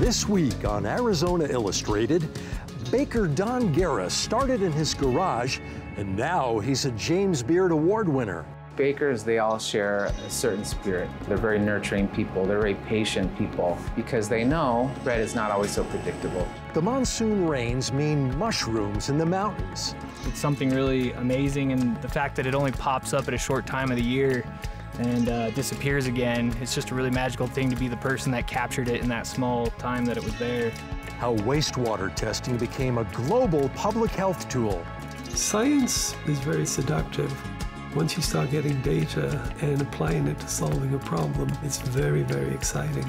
This week on Arizona Illustrated, Baker Don Guerra started in his garage, and now he's a James Beard Award winner. Bakers, they all share a certain spirit. They're very nurturing people. They're very patient people because they know bread is not always so predictable. The monsoon rains mean mushrooms in the mountains. It's something really amazing, and the fact that it only pops up at a short time of the year and disappears again, it's just a really magical thing to be the person that captured it in that small time that it was there. How wastewater testing became a global public health tool. Science is very seductive. Once you start getting data and applying it to solving a problem, it's very, very exciting.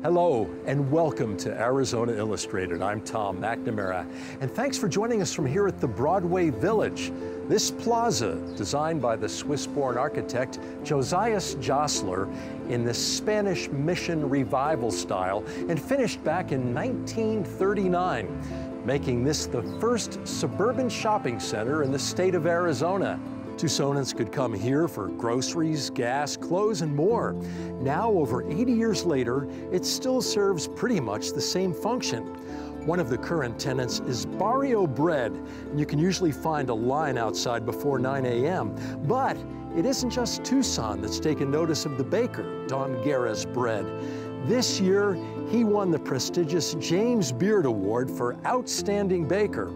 Hello and welcome to Arizona Illustrated. I'm Tom McNamara, and thanks for joining us from here at the Broadway Village. This plaza, designed by the Swiss-born architect Josias Josler in the Spanish Mission Revival style, and finished back in 1939, making this the first suburban shopping center in the state of Arizona. Tucsonans could come here for groceries, gas, clothes, and more. Now, over 80 years later, it still serves pretty much the same function. One of the current tenants is Barrio Bread, and you can usually find a line outside before 9 a.m. But it isn't just Tucson that's taken notice of the baker, Don Guerra's bread. This year, he won the prestigious James Beard Award for Outstanding Baker.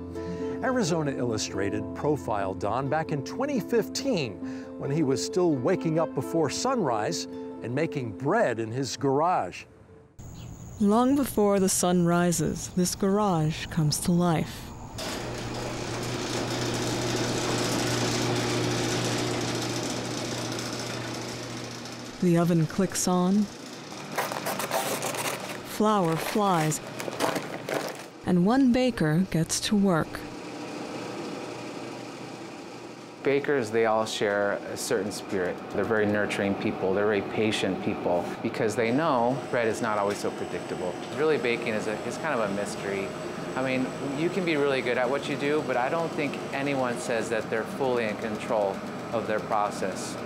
Arizona Illustrated profiled Don back in 2015 when he was still waking up before sunrise and making bread in his garage. Long before the sun rises, this garage comes to life. The oven clicks on, flour flies, and one baker gets to work. Bakers, they all share a certain spirit. They're very nurturing people. They're very patient people because they know bread is not always so predictable. Really, baking is kind of a mystery. I mean, you can be really good at what you do, but I don't think anyone says that they're fully in control of their process.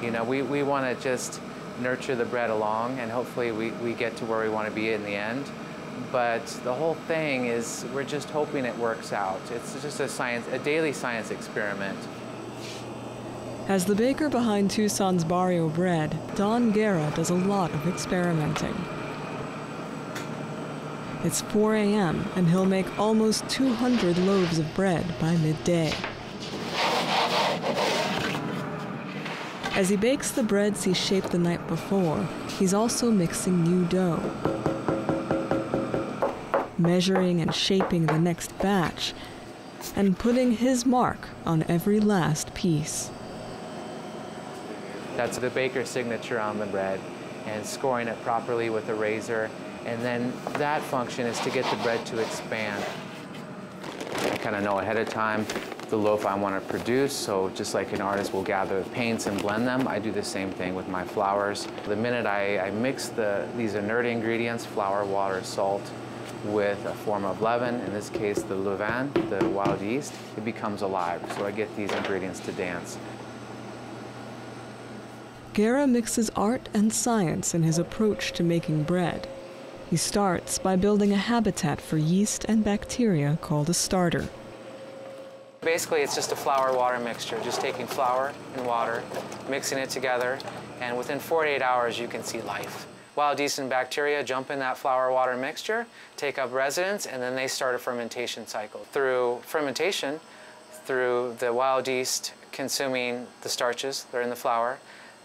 You know, we want to just nurture the bread along, and hopefully we get to where we want to be in the end. But the whole thing is we're just hoping it works out. It's just a daily science experiment. As the baker behind Tucson's Barrio Bread, Don Guerra does a lot of experimenting. It's 4 a.m. and he'll make almost 200 loaves of bread by midday. As he bakes the breads he shaped the night before, he's also mixing new dough, measuring and shaping the next batch, and putting his mark on every last piece. That's the baker's signature on the bread, and scoring it properly with a razor. And then that function is to get the bread to expand. I kind of know ahead of time the loaf I want to produce, so just like an artist will gather the paints and blend them, I do the same thing with my flours. The minute I mix these inert ingredients, flour, water, salt, with a form of leaven, in this case the levain, the wild yeast, it becomes alive. So I get these ingredients to dance. Guerra mixes art and science in his approach to making bread. He starts by building a habitat for yeast and bacteria called a starter. Basically, it's just a flour-water mixture, just taking flour and water, mixing it together, and within 48 hours you can see life. Wild yeast and bacteria jump in that flour-water mixture, take up residence, and then they start a fermentation cycle. Through fermentation, through the wild yeast consuming the starches that are in the flour,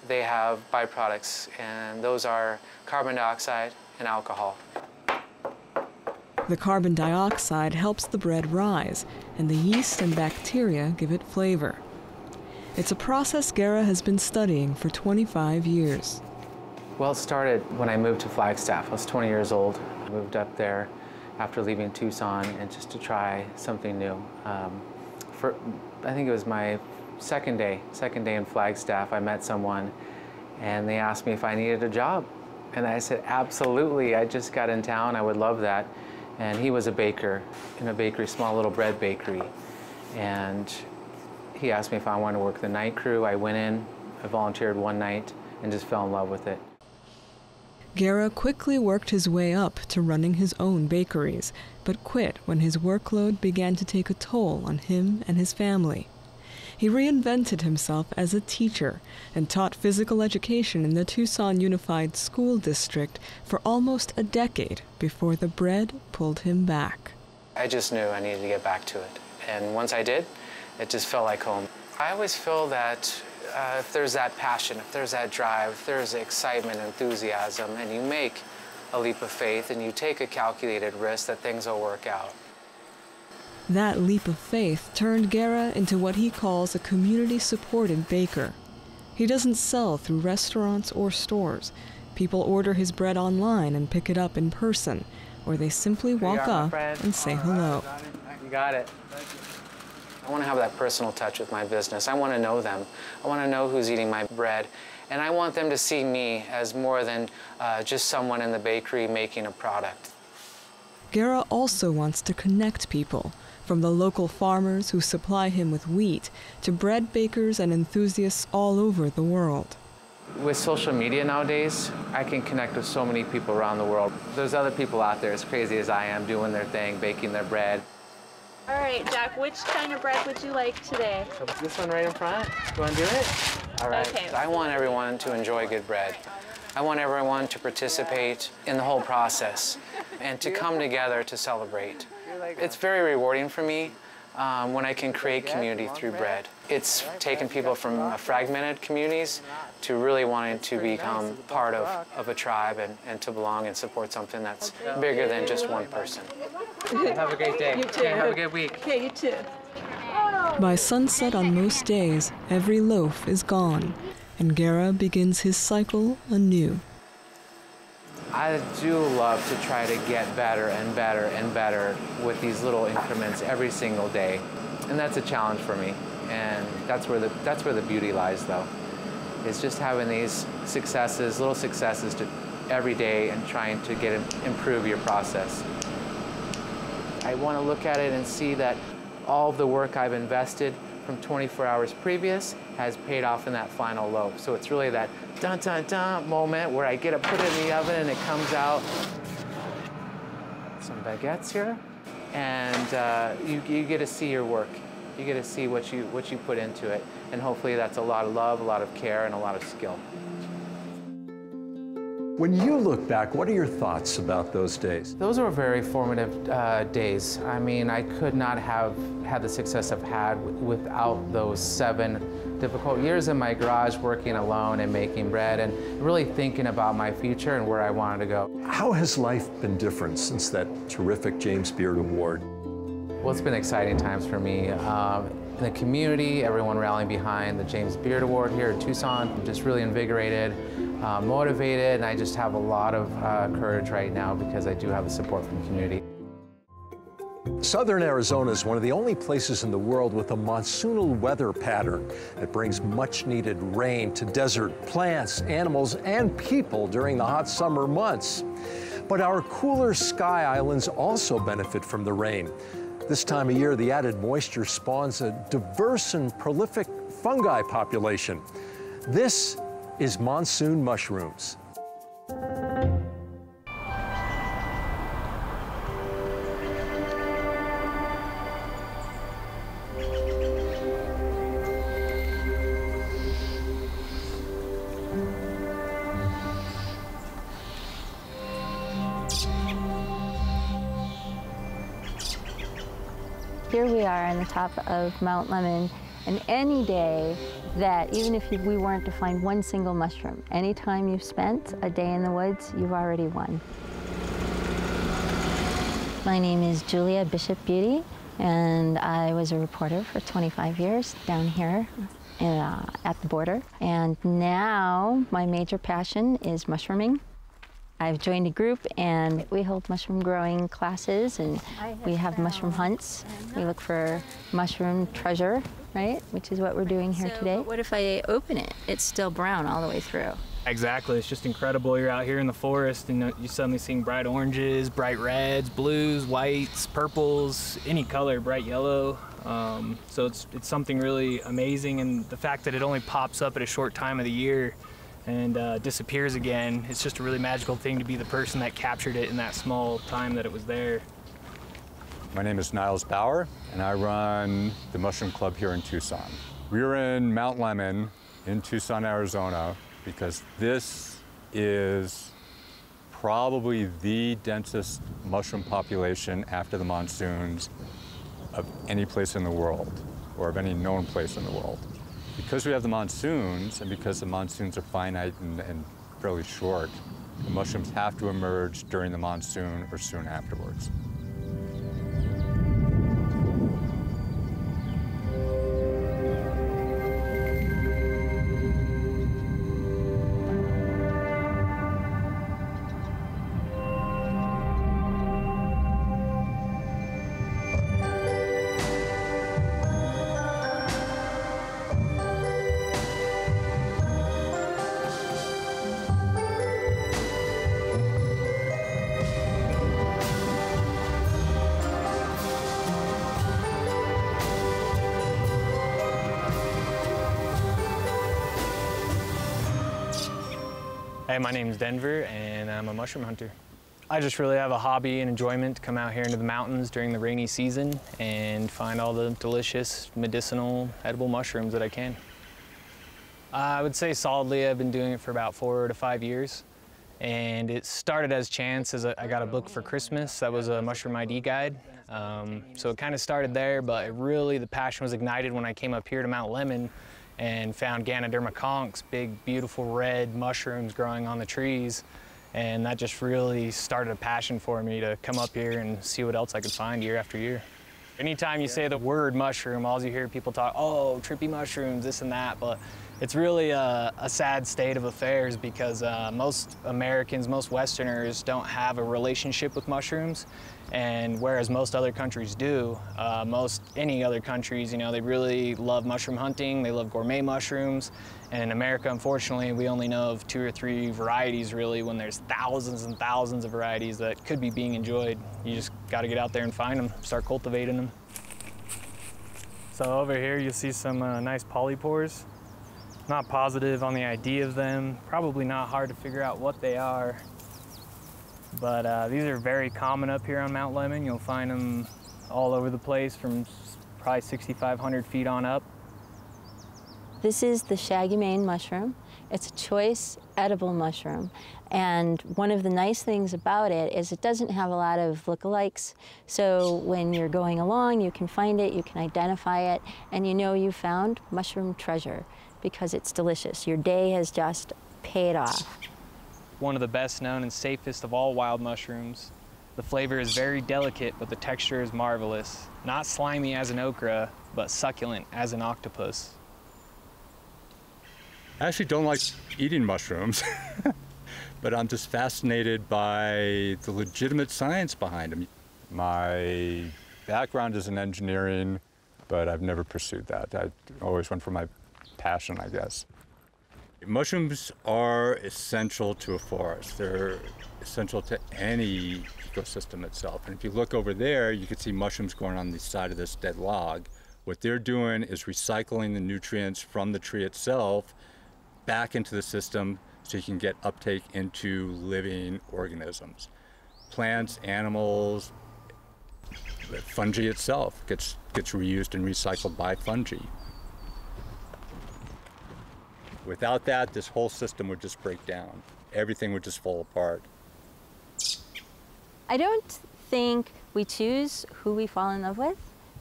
they have byproducts, and those are carbon dioxide and alcohol. The carbon dioxide helps the bread rise, and the yeast and bacteria give it flavor. It's a process Guerra has been studying for 25 years. Well, it started when I moved to Flagstaff. I was 20 years old. I moved up there after leaving Tucson and just to try something new. I think it was my second day in Flagstaff, I met someone and they asked me if I needed a job. And I said, absolutely, I just got in town, I would love that. And he was a baker in a bakery, small little bread bakery. And he asked me if I wanted to work the night crew. I went in, I volunteered one night, and just fell in love with it. Guerra quickly worked his way up to running his own bakeries, but quit when his workload began to take a toll on him and his family. He reinvented himself as a teacher and taught physical education in the Tucson Unified School District for almost a decade before the bread pulled him back. I just knew I needed to get back to it. And once I did, it just felt like home. I always feel that if there's that passion, if there's that drive, if there's excitement, enthusiasm, and you make a leap of faith and you take a calculated risk, that things will work out. That leap of faith turned Guerra into what he calls a community-supported baker. He doesn't sell through restaurants or stores. People order his bread online and pick it up in person, or they simply walk up and say hello. You got it. I want to have that personal touch with my business. I want to know them. I want to know who's eating my bread. And I want them to see me as more than just someone in the bakery making a product. Guerra also wants to connect people, from the local farmers who supply him with wheat to bread bakers and enthusiasts all over the world. With social media nowadays, I can connect with so many people around the world. There's other people out there as crazy as I am doing their thing, baking their bread. All right, Jack, which kind of bread would you like today? So this one right in front. You want to do it? All right. Okay. I want everyone to enjoy good bread. I want everyone to participate in the whole process and to come together to celebrate. It's very rewarding for me when I can create community through bread. It's taken people from fragmented communities to really wanting to become part of a tribe and to belong and support something that's bigger than just one person. Have a great day. You too. Have a good week. Okay, you too. By sunset on most days, every loaf is gone, and Guerra begins his cycle anew. I do love to try to get better and better and better with these little increments every single day. And that's a challenge for me. And that's where the beauty lies, though. Is just having these successes, little successes every day and trying to improve your process. I want to look at it and see that all of the work I've invested from 24 hours previous has paid off in that final loaf. So it's really that dun dun dun moment where I get to put it in the oven and it comes out. Some baguettes here, and you get to see your work. You get to see what you put into it, and hopefully that's a lot of love, a lot of care, and a lot of skill. When you look back, what are your thoughts about those days? Those were very formative days. I mean, I could not have had the success I've had without those 7 difficult years in my garage working alone and making bread and really thinking about my future and where I wanted to go. How has life been different since that terrific James Beard Award? Well, it's been exciting times for me. In the community, everyone rallying behind the James Beard Award here in Tucson. I'm just really invigorated, motivated, and I just have a lot of courage right now because I do have the support from the community. Southern Arizona is one of the only places in the world with a monsoonal weather pattern that brings much-needed rain to desert plants, animals, and people during the hot summer months. But our cooler sky islands also benefit from the rain. This time of year, the added moisture spawns a diverse and prolific fungi population. This is monsoon mushrooms. Here we are on the top of Mount Lemmon, and any day that, even if we weren't to find one single mushroom, any time you've spent a day in the woods, you've already won. My name is Julia Bishop Beauty, and I was a reporter for 25 years down here at the border. And now my major passion is mushrooming. I've joined a group and we hold mushroom growing classes, and we have mushroom hunts. We look for mushroom treasure, right? Which is what we're doing here today. What if I open it? It's still brown all the way through. Exactly, it's just incredible. You're out here in the forest and you suddenly see bright oranges, bright reds, blues, whites, purples, any color, bright yellow. So it's something really amazing, and the fact that it only pops up at a short time of the year and disappears again, it's just a really magical thing to be the person that captured it in that small time that it was there. My name is Niles Bauer, and I run the Mushroom Club here in Tucson. We're in Mount Lemmon in Tucson, Arizona, because this is probably the densest mushroom population after the monsoons of any place in the world, or of any known place in the world. Because we have the monsoons, and because the monsoons are finite and fairly short, the mushrooms have to emerge during the monsoon or soon afterwards. Hey, my name's Denver, and I'm a mushroom hunter. I just really have a hobby and enjoyment to come out here into the mountains during the rainy season and find all the delicious, medicinal, edible mushrooms that I can. I would say solidly I've been doing it for about 4 to 5 years. And it started as chance as I got a book for Christmas that was a mushroom ID guide. So it kind of started there, but the passion was ignited when I came up here to Mount Lemmon and found Ganoderma conchs, big, beautiful red mushrooms growing on the trees. And that just really started a passion for me to come up here and see what else I could find year after year. Anytime you say the word mushroom, all you hear people talk, oh, trippy mushrooms, this and that, but it's really a sad state of affairs because most Americans, most Westerners don't have a relationship with mushrooms. And whereas most other countries do, any other countries, they really love mushroom hunting, they love gourmet mushrooms. And in America, unfortunately, we only know of 2 or 3 varieties really when there's thousands and thousands of varieties that could be being enjoyed. You just got to get out there and find them, start cultivating them. So over here, you see some nice polypores. Not positive on the ID of them, probably not hard to figure out what they are. But these are very common up here on Mount Lemmon. You'll find them all over the place from probably 6,500 feet on up. This is the shaggy mane mushroom. It's a choice edible mushroom. And one of the nice things about it is it doesn't have a lot of lookalikes. So when you're going along, you can find it, you can identify it, and you found mushroom treasure because it's delicious. Your day has just paid off. One of the best known and safest of all wild mushrooms. The flavor is very delicate, but the texture is marvelous. Not slimy as an okra, but succulent as an octopus. I actually don't like eating mushrooms, but I'm just fascinated by the legitimate science behind them. My background is in engineering, but I've never pursued that. I always went for my passion, I guess. Mushrooms are essential to a forest. They're essential to any ecosystem itself. And if you look over there, you can see mushrooms growing on the side of this dead log. What they're doing is recycling the nutrients from the tree itself back into the system so you can get uptake into living organisms. Plants, animals, fungi itself gets reused and recycled by fungi. Without that, this whole system would just break down. Everything would just fall apart. I don't think we choose who we fall in love with,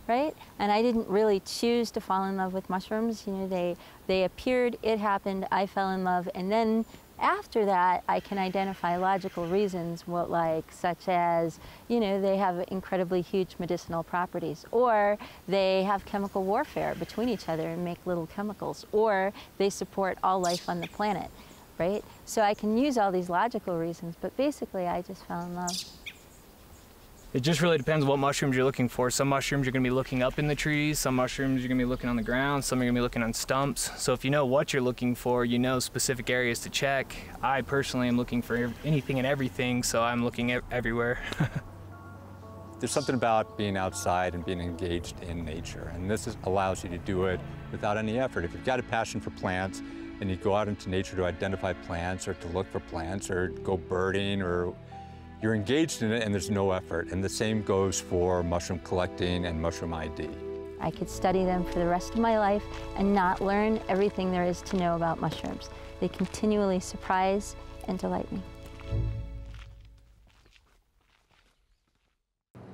right? And I didn't really choose to fall in love with mushrooms. They appeared, it happened, I fell in love, and then after that, I can identify logical reasons, such as, they have incredibly huge medicinal properties, or they have chemical warfare between each other and make little chemicals, or they support all life on the planet, right? So I can use all these logical reasons, but basically I just fell in love. It just really depends what mushrooms you're looking for. Some mushrooms you're going to be looking up in the trees, some mushrooms you're going to be looking on the ground, some you're going to be looking on stumps. So if you know what you're looking for, you know specific areas to check. I personally am looking for anything and everything, so I'm looking everywhere. There's something about being outside and being engaged in nature, and this allows you to do it without any effort. If you've got a passion for plants and you go out into nature to identify plants or to look for plants or go birding, or you're engaged in it and there's no effort. And the same goes for mushroom collecting and mushroom ID. I could study them for the rest of my life and not learn everything there is to know about mushrooms. They continually surprise and delight me.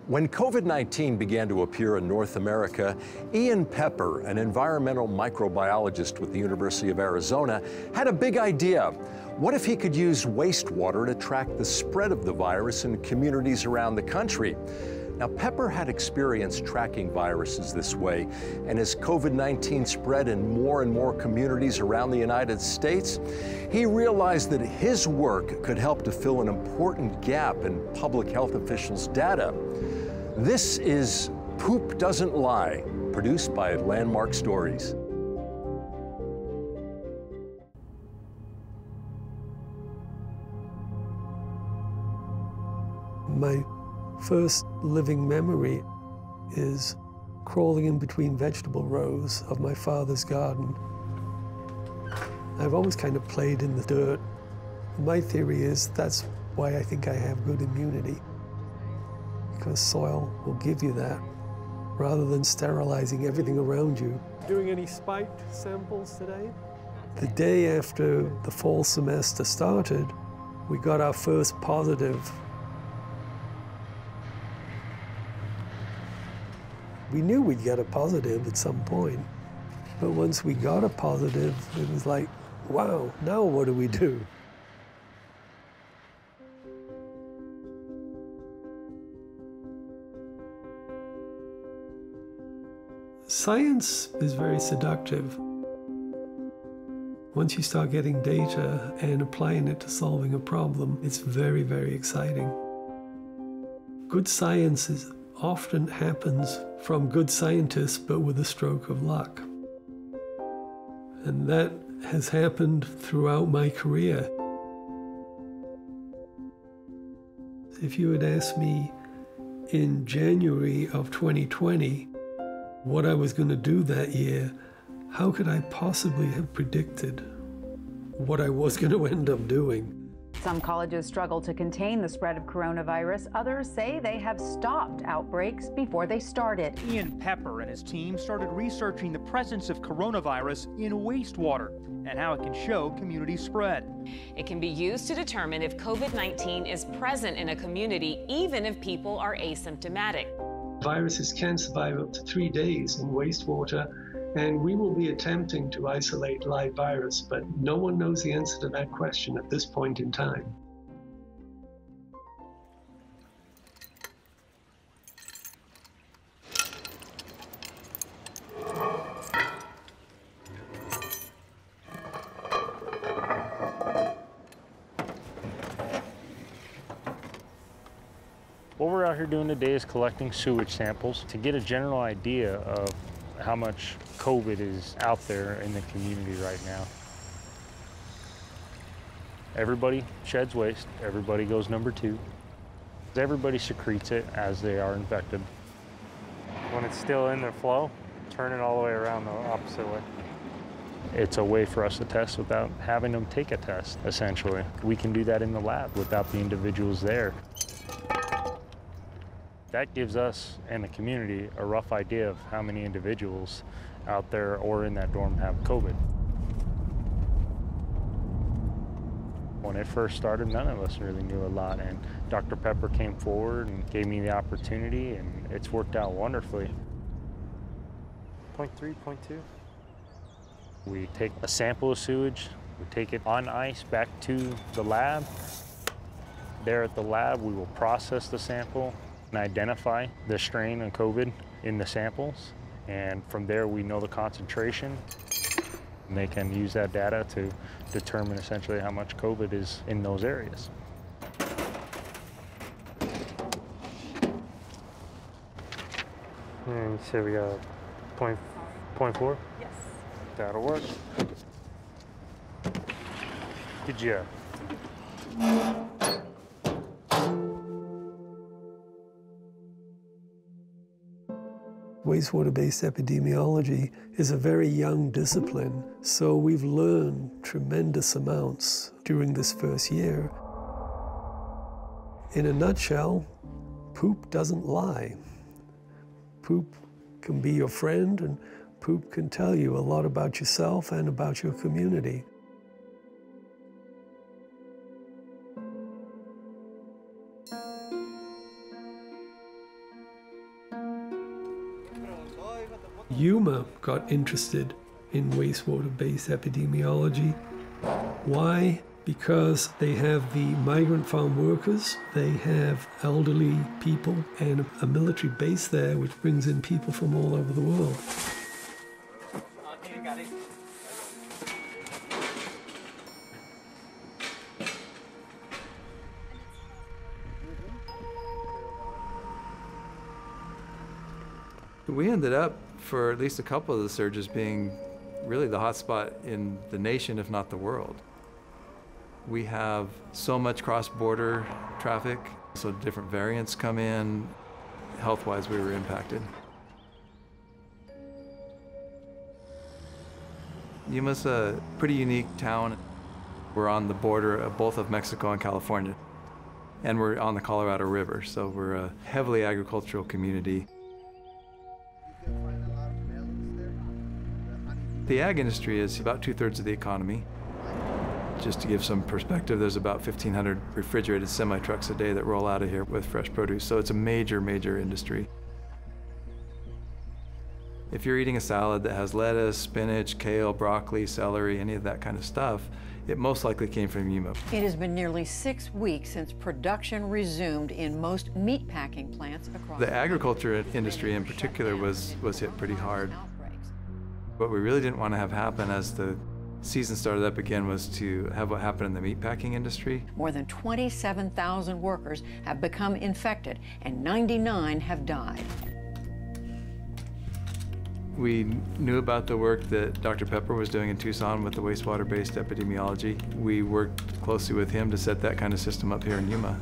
When COVID-19 began to appear in North America, Ian Pepper, an environmental microbiologist with the University of Arizona, had a big idea. What if he could use wastewater to track the spread of the virus in communities around the country? Now, Pepper had experience tracking viruses this way, and as COVID-19 spread in more and more communities around the United States, he realized that his work could help to fill an important gap in public health officials' data. This is Poop Doesn't Lie, produced by Landmark Stories. My first living memory is crawling in between vegetable rows of my father's garden. I've always kind of played in the dirt. My theory is that's why I think I have good immunity, because soil will give you that, rather than sterilizing everything around you. Doing any spiked samples today? The day after the fall semester started, we got our first positive. We knew we'd get a positive at some point, but once we got a positive, it was like, wow, now what do we do? Science is very seductive. Once you start getting data and applying it to solving a problem, it's very, very exciting. Good science often happens from good scientists, but with a stroke of luck. And that has happened throughout my career. If you had asked me in January of 2020 what I was going to do that year, how could I possibly have predicted what I was going to end up doing? Some colleges struggle to contain the spread of coronavirus. Others say they have stopped outbreaks before they started. Ian Pepper and his team started researching the presence of coronavirus in wastewater and how it can show community spread. It can be used to determine if COVID-19 is present in a community, even if people are asymptomatic. Viruses can survive up to 3 days in wastewater, and we will be attempting to isolate live virus, but no one knows the answer to that question at this point in time. What we're out here doing today is collecting sewage samples to get a general idea of how much COVID is out there in the community right now. Everybody sheds waste, everybody goes number 2. Everybody secretes it as they are infected. When it's still in their flow, turn it all the way around the opposite way. It's a way for us to test without having them take a test, essentially. We can do that in the lab without the individuals there. That gives us and the community a rough idea of how many individuals out there or in that dorm have COVID. When it first started, none of us really knew a lot, and Dr. Pepper came forward and gave me the opportunity, and it's worked out wonderfully. 0.3, 0.2. We take a sample of sewage, we take it on ice back to the lab. There at the lab, we will process the sample and identify the strain of COVID in the samples. And from there, we know the concentration. And they can use that data to determine essentially how much COVID is in those areas. And you said we got point 4? Yes. That'll work. Good job. Wastewater-based epidemiology is a very young discipline, so we've learned tremendous amounts during this first year. In a nutshell, poop doesn't lie. Poop can be your friend, and poop can tell you a lot about yourself and about your community. Yuma got interested in wastewater-based epidemiology. Why? Because they have the migrant farm workers, they have elderly people, and a military base there which brings in people from all over the world. We ended up, for at least a couple of the surges, being really the hotspot in the nation, if not the world. We have so much cross-border traffic, so different variants come in. Health-wise, we were impacted. Yuma's a pretty unique town. We're on the border of both of Mexico and California, and we're on the Colorado River, so we're a heavily agricultural community. The ag industry is about 2/3 of the economy. Just to give some perspective, there's about 1,500 refrigerated semi-trucks a day that roll out of here with fresh produce, so it's a major, major industry. If you're eating a salad that has lettuce, spinach, kale, broccoli, celery, any of that kind of stuff, it most likely came from Yuma. It has been nearly 6 weeks since production resumed in most meatpacking plants across the agriculture industry in particular was hit pretty hard. What we really didn't want to have happen as the season started up again was to have what happened in the meatpacking industry. More than 27,000 workers have become infected and 99 have died. We knew about the work that Dr. Pepper was doing in Tucson with the wastewater-based epidemiology. We worked closely with him to set that kind of system up here in Yuma.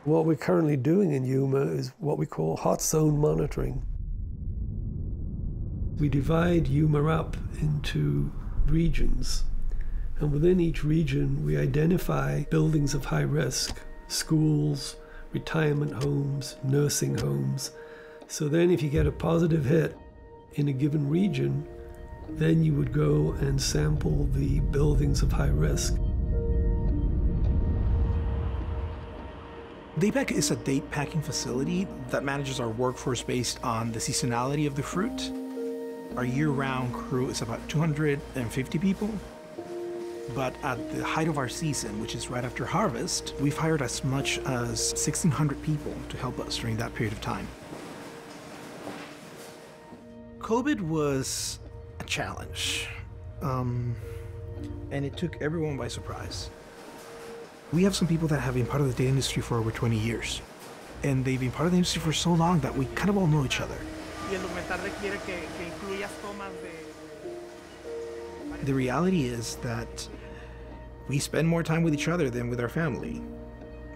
What we're currently doing in Yuma is what we call hot zone monitoring. We divide Yuma up into regions, and within each region we identify buildings of high risk, schools, retirement homes, nursing homes. So then if you get a positive hit in a given region, then you would go and sample the buildings of high risk. Daypack is a date packing facility that manages our workforce based on the seasonality of the fruit. Our year-round crew is about 250 people, but at the height of our season, which is right after harvest, we've hired as much as 1,600 people to help us during that period of time. COVID was a challenge, and it took everyone by surprise. We have some people that have been part of the data industry for over 20 years. And they've been part of the industry for so long that we kind of all know each other. The reality is that we spend more time with each other than with our family.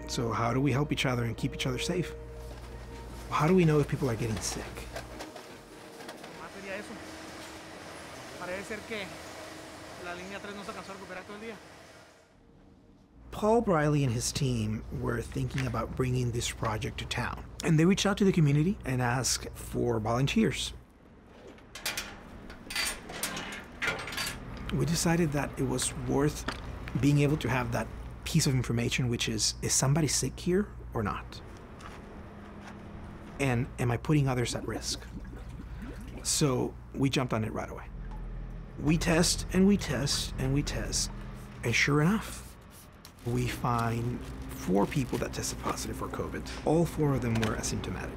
So how do we help each other and keep each other safe? How do we know if people are getting sick? Paul Briley and his team were thinking about bringing this project to town. And they reached out to the community and asked for volunteers. We decided that it was worth being able to have that piece of information, which is somebody sick here or not? And am I putting others at risk? So we jumped on it right away. We test and we test and we test. And sure enough, we find 4 people that tested positive for COVID. All 4 of them were asymptomatic.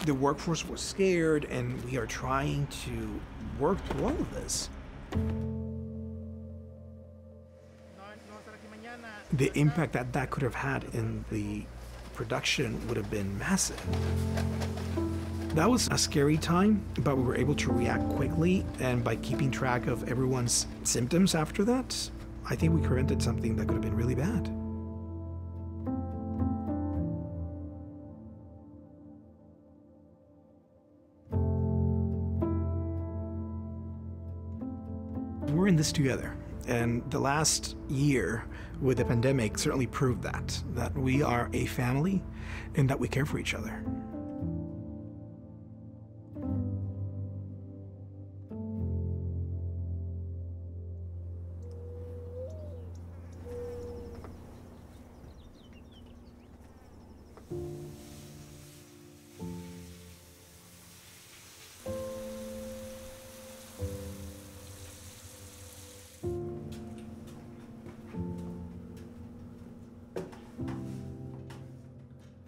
The workforce was scared, and we are trying to work through all of this. the impact that that could have had in the production would have been massive. That was a scary time, but we were able to react quickly, and by keeping track of everyone's symptoms after that, I think we prevented something that could have been really bad. We're in this together, and the last year with the pandemic certainly proved that we are a family and that we care for each other.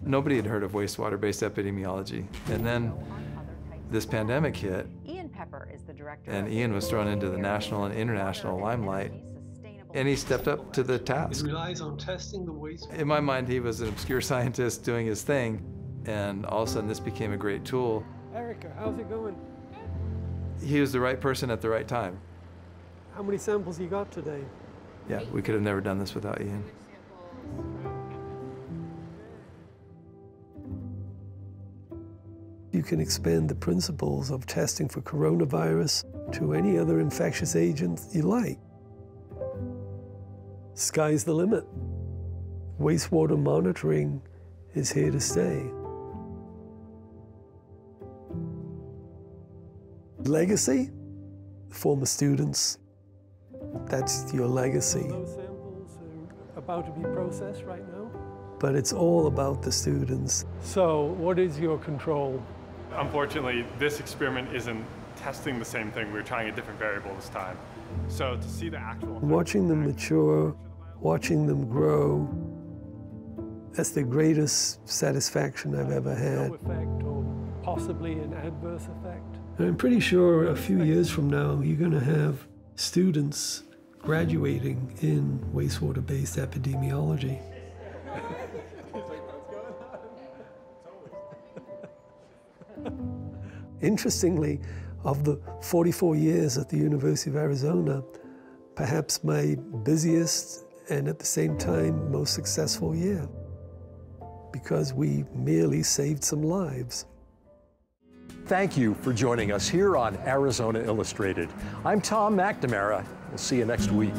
Nobody had heard of wastewater-based epidemiology. And then this pandemic hit, and Ian was thrown into the national and international limelight, and he stepped up to the task. It relies on testing the wastewater. In my mind, he was an obscure scientist doing his thing, and all of a sudden this became a great tool. Erica, how's it going? He was the right person at the right time. How many samples you got today? Yeah, we could have never done this without Ian. You can expand the principles of testing for coronavirus to any other infectious agent you like. Sky's the limit. Wastewater monitoring is here to stay. Legacy? Former students. That's your legacy. Those samples are about to be processed right now? But it's all about the students. So, what is your control? Unfortunately, this experiment isn't testing the same thing. We're trying a different variable this time. So to see the actual... Watching them mature, watching them grow, that's the greatest satisfaction I've ever had. No effect or possibly an adverse effect. And I'm pretty sure a few years from now, you're going to have students graduating in wastewater-based epidemiology. Interestingly, of the 44 years at the University of Arizona, perhaps my busiest and at the same time most successful year, because we merely saved some lives. Thank you for joining us here on Arizona Illustrated. I'm Tom McNamara. We'll see you next week.